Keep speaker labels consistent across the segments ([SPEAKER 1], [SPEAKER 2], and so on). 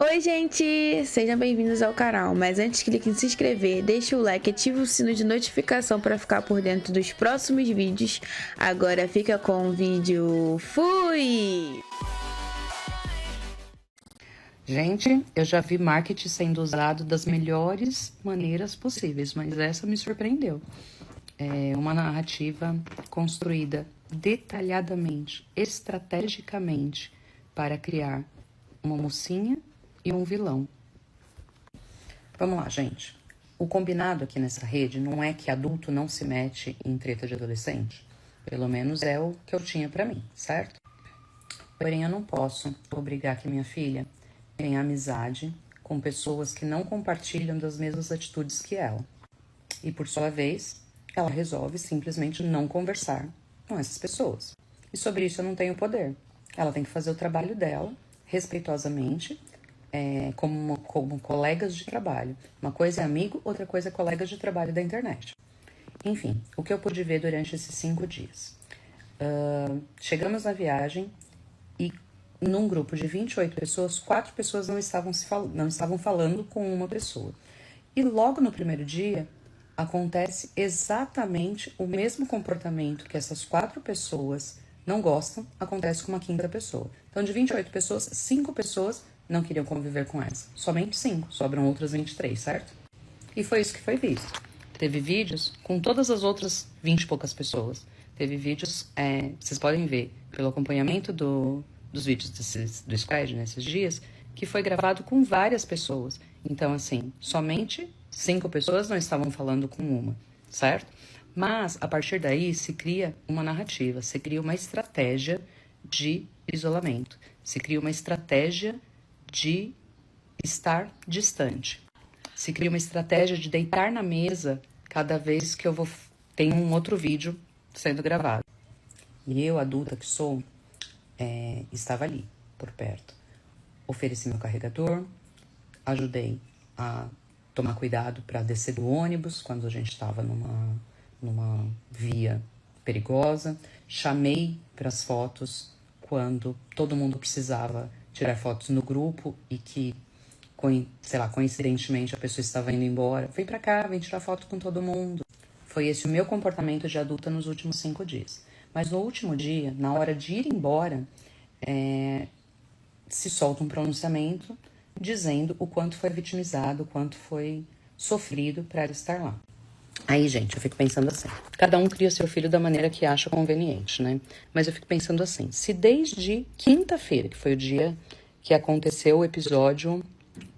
[SPEAKER 1] Oi, gente! Sejam bem-vindos ao canal, mas antes clique em se inscrever, deixe o like e ative o sino de notificação para ficar por dentro dos próximos vídeos. Agora fica com o vídeo. Fui!
[SPEAKER 2] Gente, eu já vi marketing sendo usado das melhores maneiras possíveis, mas essa me surpreendeu. É uma narrativa construída detalhadamente, estrategicamente, para criar uma mocinha e um vilão. Vamos lá, gente. O combinado aqui nessa rede não é que adulto não se mete em treta de adolescente. Pelo menos é o que eu tinha pra mim, certo? Porém, eu não posso obrigar que minha filha tenha amizade com pessoas que não compartilham das mesmas atitudes que ela. E, por sua vez, ela resolve simplesmente não conversar com essas pessoas. E sobre isso eu não tenho poder. Ela tem que fazer o trabalho dela, respeitosamente, como colegas de trabalho. Uma coisa é amigo, outra coisa é colegas de trabalho da internet. Enfim, o que eu pude ver durante esses 5 dias? Chegamos na viagem e num grupo de 28 pessoas, 4 pessoas não estavam falando com uma pessoa. E logo no primeiro dia, acontece exatamente o mesmo comportamento que essas 4 pessoas não gostam, acontece com uma quinta pessoa. Então, de 28 pessoas, 5 pessoas não queriam conviver com essa. Somente 5, sobram outras 23, certo? E foi isso que foi visto. Teve vídeos com todas as outras 20 e poucas pessoas. Teve vídeos, vocês podem ver pelo acompanhamento dos vídeos do Squad nesses dias, que foi gravado com várias pessoas. Então, assim, somente 5 pessoas não estavam falando com uma, certo? Mas, a partir daí, se cria uma narrativa, se cria uma estratégia de isolamento, se cria uma estratégia de estar distante, se cria uma estratégia de deitar na mesa cada vez que tem um outro vídeo sendo gravado. E eu, adulta que sou, estava ali, por perto. Ofereci meu carregador, ajudei a tomar cuidado para descer do ônibus quando a gente estava numa via perigosa. Chamei para as fotos quando todo mundo precisava tirar fotos no grupo e que, coincidentemente a pessoa estava indo embora. Vem para cá, vem tirar foto com todo mundo. Foi esse o meu comportamento de adulta nos últimos 5 dias. Mas no último dia, na hora de ir embora, se solta um pronunciamento dizendo o quanto foi vitimizado, o quanto foi sofrido para ela estar lá. Aí, gente, eu fico pensando assim, cada um cria seu filho da maneira que acha conveniente, né? Mas eu fico pensando assim, se desde quinta-feira, que foi o dia que aconteceu o episódio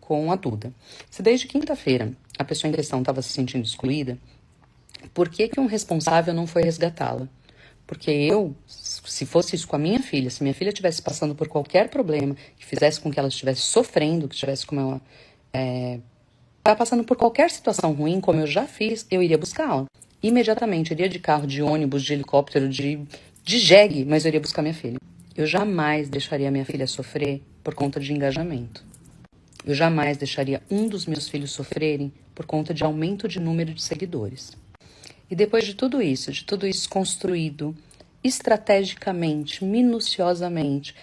[SPEAKER 2] com a Duda, se desde quinta-feira a pessoa em questão estava se sentindo excluída, por que um responsável não foi resgatá-la? Porque se fosse isso com a minha filha, se minha filha estivesse passando por qualquer problema que fizesse com que ela estivesse sofrendo, que estivesse como ela tá passando por qualquer situação ruim, como eu já fiz, eu iria buscá-la. Imediatamente, eu iria de carro, de ônibus, de helicóptero, de jegue, mas eu iria buscar minha filha. Eu jamais deixaria minha filha sofrer por conta de engajamento. Eu jamais deixaria um dos meus filhos sofrerem por conta de aumento de número de seguidores. E depois de tudo isso construído estrategicamente, minuciosamente,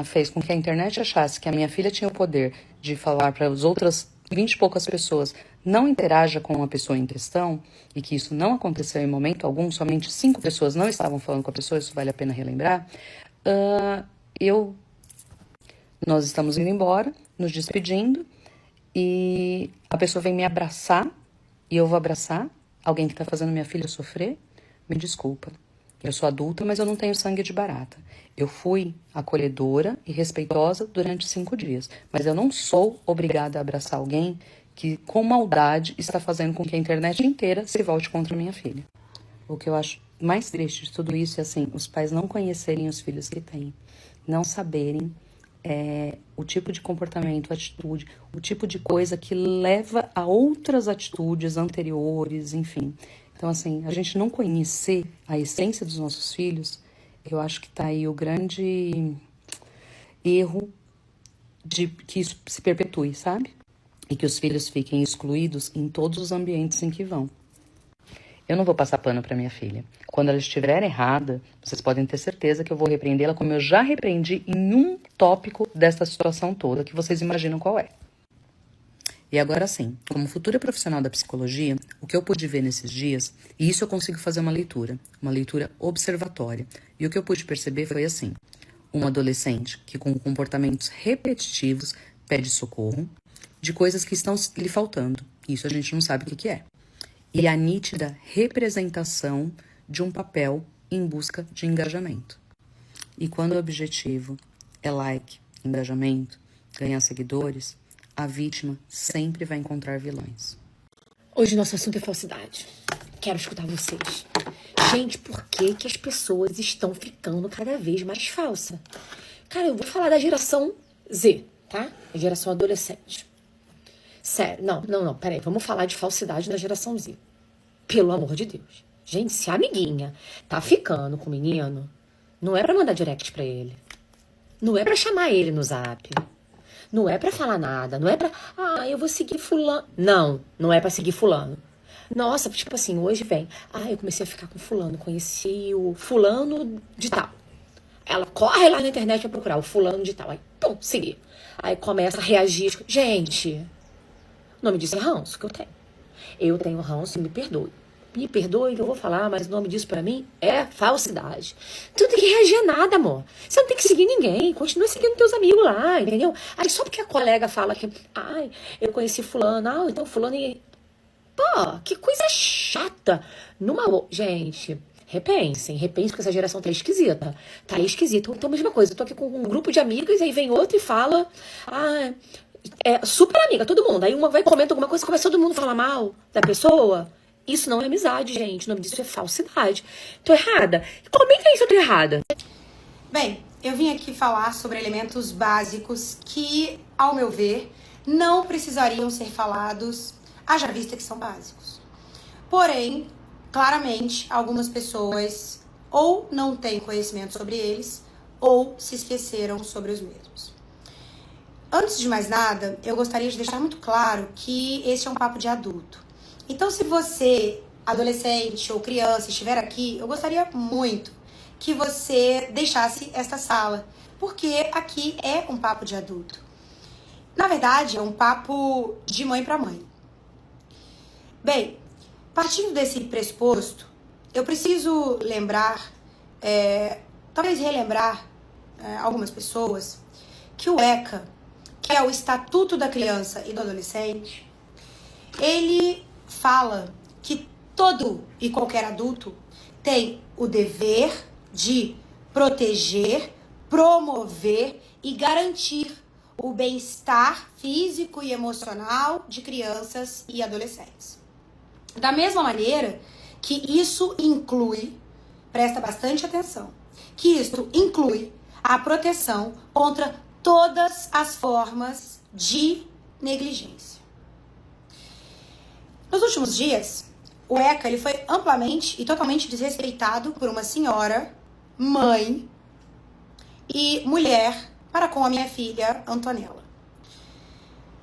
[SPEAKER 2] fez com que a internet achasse que a minha filha tinha o poder de falar para as outras 20 e poucas pessoas não interaja com a pessoa em questão, e que isso não aconteceu em momento algum, somente 5 pessoas não estavam falando com a pessoa, isso vale a pena relembrar, nós estamos indo embora, nos despedindo, e a pessoa vem me abraçar, e eu vou abraçar alguém que está fazendo minha filha sofrer. Me desculpa, eu sou adulta, mas eu não tenho sangue de barata. Eu fui acolhedora e respeitosa durante 5 dias, mas eu não sou obrigada a abraçar alguém que, com maldade, está fazendo com que a internet inteira se volte contra minha filha. O que eu acho mais triste de tudo isso é, assim, os pais não conhecerem os filhos que têm, não saberem o tipo de comportamento, atitude, o tipo de coisa que leva a outras atitudes anteriores, enfim. Então, assim, a gente não conhecer a essência dos nossos filhos, eu acho que tá aí o grande erro de que isso se perpetue, sabe? E que os filhos fiquem excluídos em todos os ambientes em que vão. Eu não vou passar pano para minha filha. Quando ela estiver errada, vocês podem ter certeza que eu vou repreendê-la como eu já repreendi em um tópico desta situação toda, que vocês imaginam qual é. E agora sim, como futura profissional da psicologia, o que eu pude ver nesses dias, e isso eu consigo fazer uma leitura observatória. E o que eu pude perceber foi assim: um adolescente que com comportamentos repetitivos pede socorro de coisas que estão lhe faltando. Isso a gente não sabe o que é. E a nítida representação de um papel em busca de engajamento. E quando o objetivo é like, engajamento, ganhar seguidores, a vítima sempre vai encontrar vilões.
[SPEAKER 3] Hoje nosso assunto é falsidade. Quero escutar vocês. Gente, por que que as pessoas estão ficando cada vez mais falsas? Cara, eu vou falar da geração Z, tá? A geração adolescente. Sério, não, peraí. Vamos falar de falsidade na geração Z. Pelo amor de Deus. Gente, se a amiguinha tá ficando com o menino, não é pra mandar direct pra ele. Não é pra chamar ele no zap. Não é pra falar nada, não é pra... eu vou seguir fulano. Não é pra seguir fulano. Nossa, tipo assim, hoje vem... eu comecei a ficar com fulano, conheci o fulano de tal. Ela corre lá na internet pra procurar o fulano de tal. Aí, pum, seguir. Aí começa a reagir. Gente, o nome disso é ranço que eu tenho. Eu tenho ranço, me perdoe. Me perdoe que eu vou falar, mas o nome disso pra mim é falsidade. Tu não tem que reagir a nada, amor. Você não tem que seguir ninguém. Continua seguindo teus amigos lá, entendeu? Aí só porque a colega fala que, eu conheci fulano, então fulano... Pô, que coisa chata. Gente, repensem, porque essa geração tá esquisita. Tá esquisita. Então, a mesma coisa, eu tô aqui com um grupo de amigas, aí vem outro e fala, é super amiga, todo mundo. Aí uma vai comenta alguma coisa, começa todo mundo a falar mal da pessoa. Isso não é amizade, gente. O nome disso é falsidade. Tô errada? Como é que é isso? Eu tô errada?
[SPEAKER 4] Bem, eu vim aqui falar sobre elementos básicos que, ao meu ver, não precisariam ser falados, haja vista que são básicos. Porém, claramente, algumas pessoas ou não têm conhecimento sobre eles ou se esqueceram sobre os mesmos. Antes de mais nada, eu gostaria de deixar muito claro que este é um papo de adulto. Então, se você, adolescente ou criança, estiver aqui, eu gostaria muito que você deixasse esta sala, porque aqui é um papo de adulto. Na verdade, é um papo de mãe para mãe. Bem, partindo desse pressuposto, eu preciso lembrar, talvez relembrar algumas pessoas, que o ECA, que é o Estatuto da Criança e do Adolescente, ele fala que todo e qualquer adulto tem o dever de proteger, promover e garantir o bem-estar físico e emocional de crianças e adolescentes. Da mesma maneira que isso inclui, presta bastante atenção, que isso inclui a proteção contra todas as formas de negligência. Nos últimos dias, o ECA ele foi amplamente e totalmente desrespeitado por uma senhora, mãe e mulher para com a minha filha Antonella.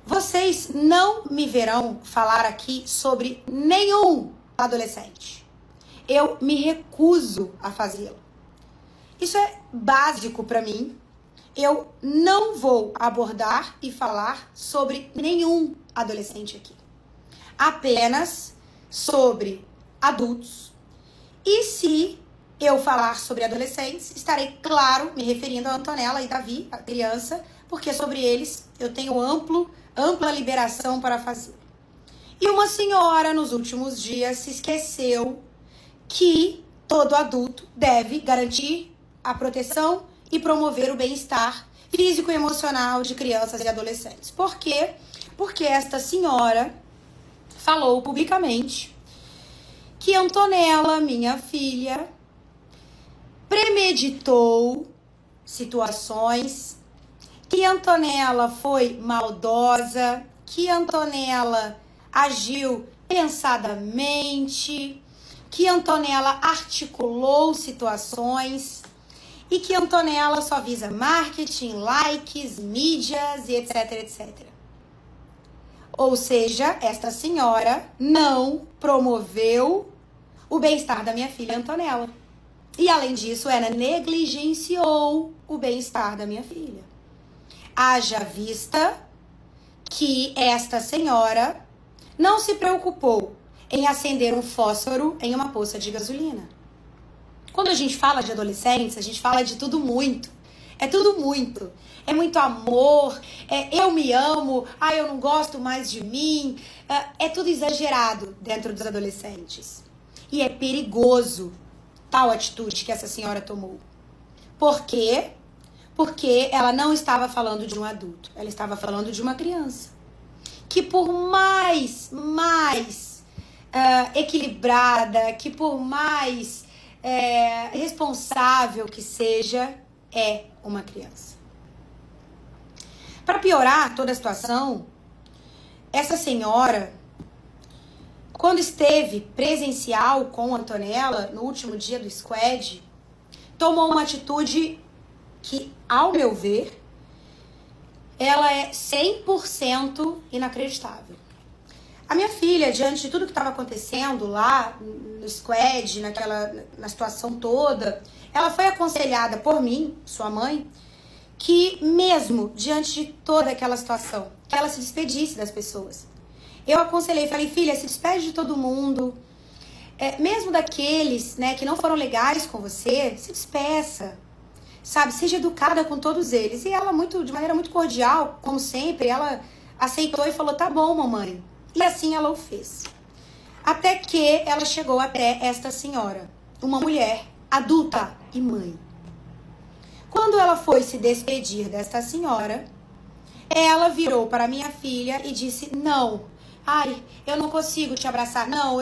[SPEAKER 4] Vocês não me verão falar aqui sobre nenhum adolescente. Eu me recuso a fazê-lo. Isso é básico para mim. Eu não vou abordar e falar sobre nenhum adolescente aqui. Apenas sobre adultos. E se eu falar sobre adolescentes, estarei, claro, me referindo a Antonella e Davi, a criança, porque sobre eles eu tenho ampla liberação para fazer. E uma senhora, nos últimos dias, se esqueceu que todo adulto deve garantir a proteção e promover o bem-estar físico e emocional de crianças e adolescentes. Por quê? Porque esta senhora falou publicamente que Antonella, minha filha, premeditou situações, que Antonella foi maldosa, que Antonella agiu pensadamente, que Antonella articulou situações e que Antonella só visa marketing, likes, mídias e etc, etc. Ou seja, esta senhora não promoveu o bem-estar da minha filha Antonella. E além disso, ela negligenciou o bem-estar da minha filha. Haja vista que esta senhora não se preocupou em acender um fósforo em uma poça de gasolina. Quando a gente fala de adolescentes, a gente fala de tudo muito. É tudo muito. É muito amor, eu me amo, eu não gosto mais de mim. É tudo exagerado dentro dos adolescentes. E é perigoso tal atitude que essa senhora tomou. Por quê? Porque ela não estava falando de um adulto. Ela estava falando de uma criança. Que por mais equilibrada, que por mais responsável que seja, é uma criança. Para piorar toda a situação, essa senhora, quando esteve presencial com a Antonella no último dia do squad, tomou uma atitude que, ao meu ver, ela é 100% inacreditável. A minha filha, diante de tudo que estava acontecendo lá no squad, na situação toda, ela foi aconselhada por mim, sua mãe, que mesmo diante de toda aquela situação, que ela se despedisse das pessoas. Eu aconselhei, falei, filha, se despede de todo mundo, mesmo daqueles, né, que não foram legais com você, se despeça, sabe, seja educada com todos eles. E ela, de maneira muito cordial, como sempre, ela aceitou e falou, tá bom, mamãe. E assim ela o fez. Até que ela chegou até esta senhora, uma mulher adulta e mãe. Quando ela foi se despedir desta senhora, ela virou para minha filha e disse, não, eu não consigo te abraçar, não,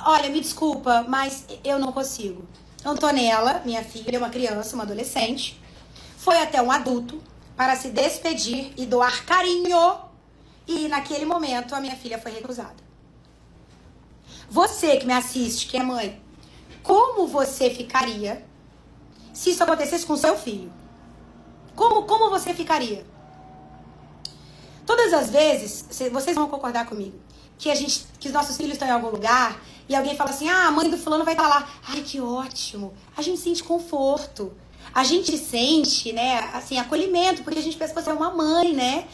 [SPEAKER 4] olha, me desculpa, mas eu não consigo. Antonella, minha filha, uma criança, uma adolescente, foi até um adulto para se despedir e doar carinho, e naquele momento a minha filha foi recusada. Você que me assiste, que é mãe, como você ficaria se isso acontecesse com seu filho? Como você ficaria? Todas as vezes, vocês vão concordar comigo, que os nossos filhos estão em algum lugar e alguém fala assim, a mãe do fulano vai estar lá. Ai, que ótimo. A gente sente conforto. A gente sente, né, assim, acolhimento, porque a gente pensa que você é uma mãe, né?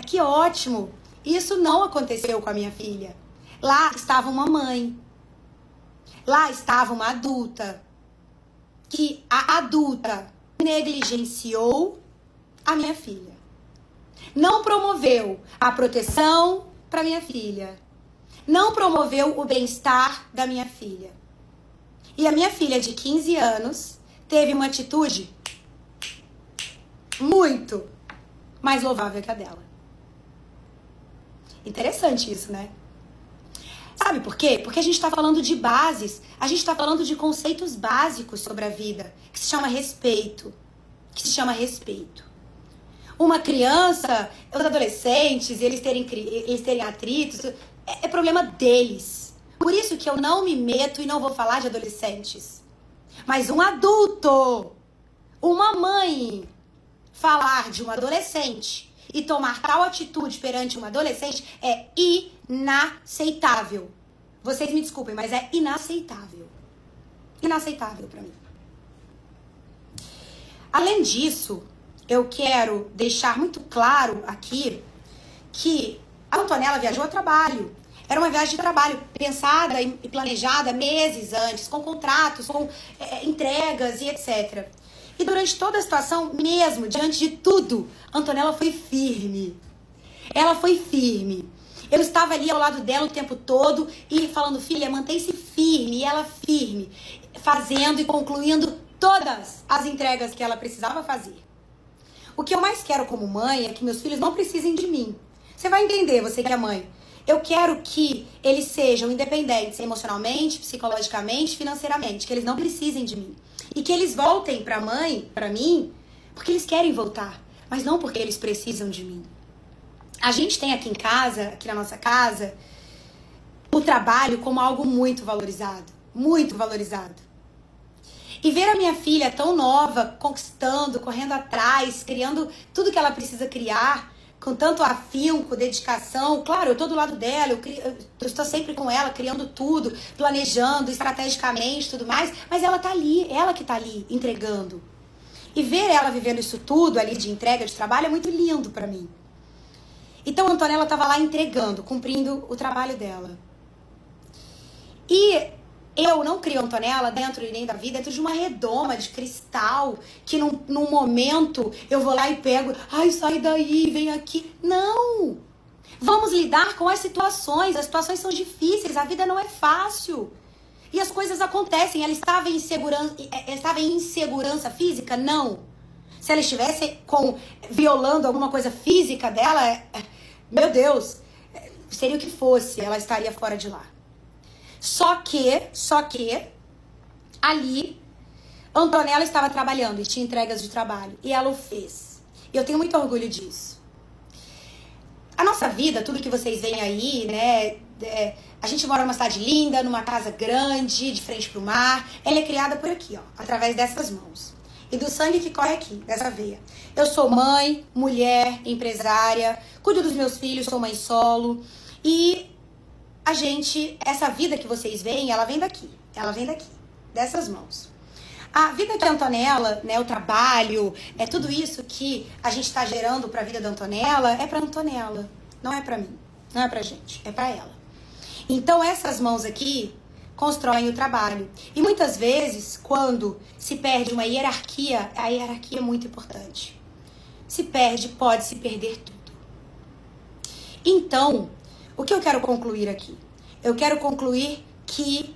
[SPEAKER 4] Que ótimo. Isso não aconteceu com a minha filha. Lá estava uma mãe. Lá estava uma adulta. Que a adulta negligenciou a minha filha. Não promoveu a proteção para minha filha. Não promoveu o bem-estar da minha filha. E a minha filha de 15 anos teve uma atitude muito mais louvável que a dela. Interessante isso, né? Sabe por quê? Porque a gente está falando de bases, a gente está falando de conceitos básicos sobre a vida, que se chama respeito. Uma criança, os adolescentes, eles terem atritos, é problema deles. Por isso que eu não me meto e não vou falar de adolescentes. Mas um adulto, uma mãe, falar de um adolescente e tomar tal atitude perante uma adolescente é inaceitável. Vocês me desculpem, mas é inaceitável. Inaceitável pra mim. Além disso, eu quero deixar muito claro aqui que a Antonella viajou a trabalho. Era uma viagem de trabalho pensada e planejada meses antes, com contratos, com entregas e etc. E durante toda a situação, mesmo diante de tudo, a Antonella foi firme. Ela foi firme. Eu estava ali ao lado dela o tempo todo e falando, filha, mantém-se firme. E ela firme, fazendo e concluindo todas as entregas que ela precisava fazer. O que eu mais quero como mãe é que meus filhos não precisem de mim. Você vai entender, você que é mãe. Eu quero que eles sejam independentes emocionalmente, psicologicamente, financeiramente. Que eles não precisem de mim. E que eles voltem pra mãe, pra mim, porque eles querem voltar. Mas não porque eles precisam de mim. A gente tem aqui em casa, aqui na nossa casa, o trabalho como algo muito valorizado. Muito valorizado. E ver a minha filha tão nova, conquistando, correndo atrás, criando tudo que ela precisa criar, com tanto afinco, dedicação. Claro, eu tô do lado dela, eu estou sempre com ela, criando tudo, planejando estrategicamente, tudo mais, mas ela tá ali, ela que tá ali, entregando. E ver ela vivendo isso tudo ali de entrega de trabalho é muito lindo pra mim. Então a Antonella tava lá entregando, cumprindo o trabalho dela. E eu não crio a Antonella dentro nem da vida, dentro de uma redoma de cristal, que num momento eu vou lá e pego, ai, sai daí, vem aqui. Não! Vamos lidar com as situações são difíceis, a vida não é fácil. E as coisas acontecem. Ela estava em insegurança física? Não. Se ela estivesse violando alguma coisa física dela, meu Deus, seria o que fosse, ela estaria fora de lá. Só que, ali, Antonella estava trabalhando e tinha entregas de trabalho. E ela o fez. E eu tenho muito orgulho disso. A nossa vida, tudo que vocês veem aí, né? A gente mora numa cidade linda, numa casa grande, de frente pro mar. Ela é criada por aqui, ó, através dessas mãos. E do sangue que corre aqui, dessa veia. Eu sou mãe, mulher, empresária, cuido dos meus filhos, sou mãe solo. E essa vida que vocês veem, ela vem daqui, dessas mãos. A vida que a Antonella, né, o trabalho, tudo isso que a gente está gerando para a vida da Antonella, é para Antonella, não é para mim, não é pra gente, é para ela. Então essas mãos aqui constroem o trabalho. E muitas vezes, quando se perde uma hierarquia, a hierarquia é muito importante. Se perde, pode se perder tudo. Então, o que eu quero concluir aqui? Eu quero concluir que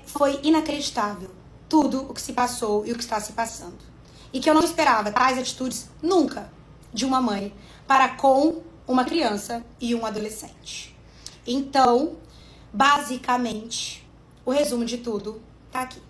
[SPEAKER 4] foi inacreditável tudo o que se passou e o que está se passando. E que eu não esperava tais atitudes nunca de uma mãe para com uma criança e um adolescente. Então, basicamente, o resumo de tudo tá aqui.